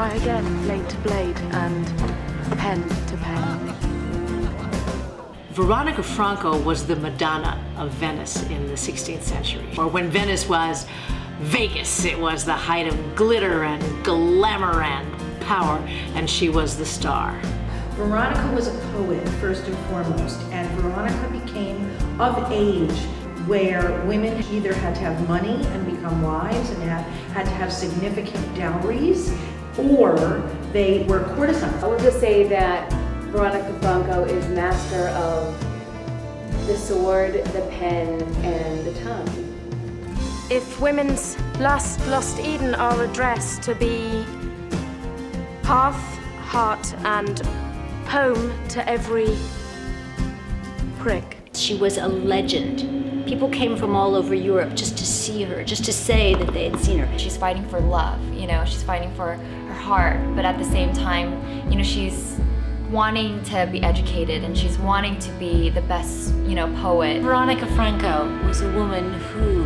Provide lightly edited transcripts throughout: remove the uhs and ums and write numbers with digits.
try again, blade to blade and pen to pen. Veronica Franco was the Madonna of Venice in the 16th century. Or when Venice was Vegas, it was the height of glitter and glamour and power, and she was the star. Veronica was a poet, first and foremost, and Veronica became of age where women either had to have money and become wives and had to have significant dowries, or they were courtesans. I will just say that Veronica Franco is master of the sword, the pen, and the tongue. If women's lust, lost Eden are addressed to be hearth, heart, and home to every prick. She was a legend. People came from all over Europe just to see her, just to say that they had seen her. She's fighting for love, she's fighting for her heart, but at the same time, she's wanting to be educated and she's wanting to be the best, poet. Veronica Franco was a woman who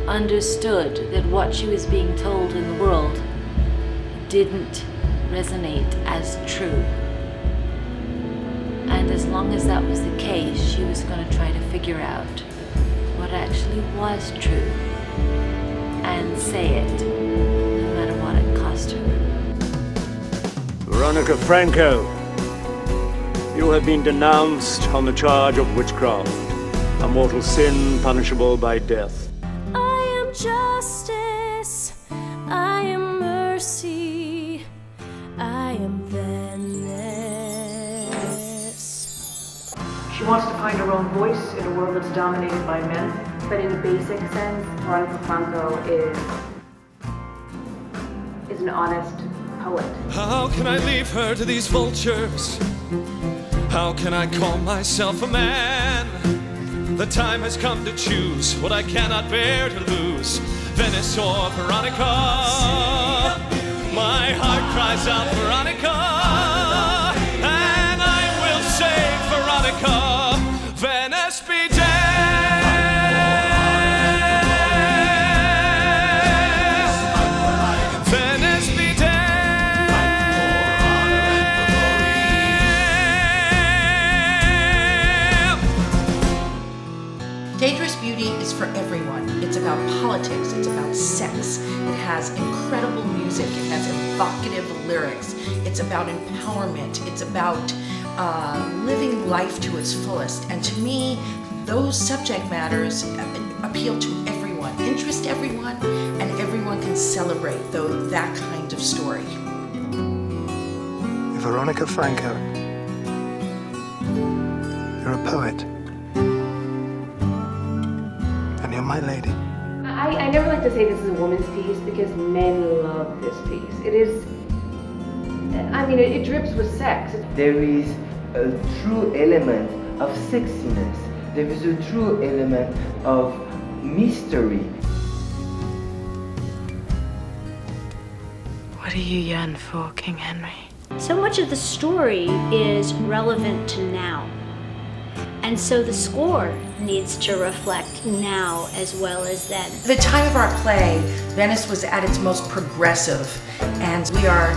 understood that what she was being told in the world didn't resonate as true. And as long as that was the case, she was going to try to figure out what actually was true and say it, no matter what it cost her. Veronica Franco, you have been denounced on the charge of witchcraft, a mortal sin punishable by death. I am justice, I am mercy, I am Venice. She wants to find her own voice in a world that's dominated by men. But in a basic sense, Veronica Franco is an honest poet. How can I leave her to these vultures? How can I call myself a man? The time has come to choose what I cannot bear to lose. Venice or Veronica. My heart cries out Veronica, and I will say Veronica. Venice be dead. Venice be dead. Dangerous Beauty is for everyone. It's about politics, it's about sex. It has incredible music, it has evocative lyrics. It's about empowerment, it's about living life to its fullest. And to me, those subject matters appeal to everyone, interest everyone, and everyone can celebrate that kind of story. Veronica Franco, you're a poet. And you're my lady. I never like to say this is a woman's piece because men love this piece. It is, it drips with sex. There is a true element of sexiness. There is a true element of mystery. What do you yearn for, King Henry? So much of the story is relevant to now. And so the score needs to reflect now as well as then. At the time of our play, Venice was at its most progressive, and we are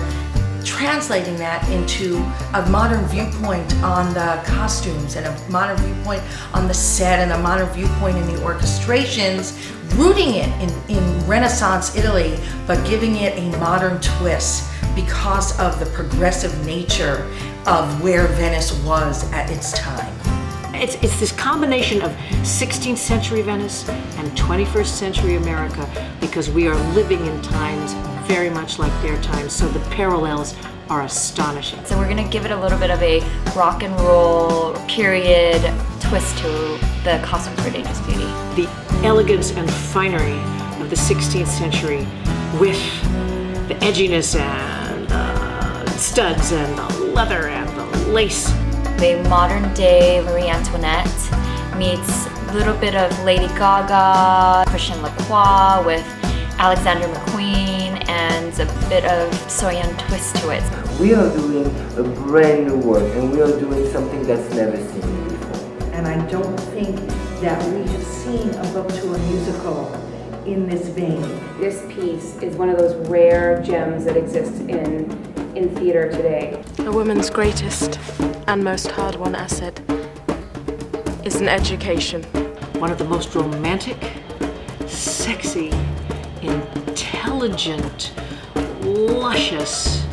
translating that into a modern viewpoint on the costumes and a modern viewpoint on the set and a modern viewpoint in the orchestrations, rooting it in Renaissance Italy, but giving it a modern twist because of the progressive nature of where Venice was at its time. It's this combination of 16th century Venice and 21st century America, because we are living in times very much like their times, so the parallels are astonishing. So we're gonna give it a little bit of a rock and roll period twist to the costumes for Dangerous Beauty. The elegance and finery of the 16th century with the edginess and the studs and the leather and the lace. A modern day Marie Antoinette meets a little bit of Lady Gaga, Christian Lacroix with Alexander McQueen, and a bit of Soyeon twist to it. We are doing a brand new work, and we are doing something that's never seen before. And I don't think that we have seen a book to a musical in this vein. This piece is one of those rare gems that exist in theater today. A woman's greatest and most hard-won asset is an education. One of the most romantic, sexy, intelligent, luscious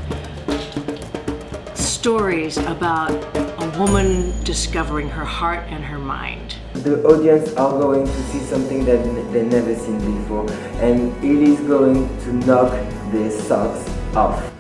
stories about a woman discovering her heart and her mind. The audience are going to see something that they've never seen before, and it is going to knock their socks off.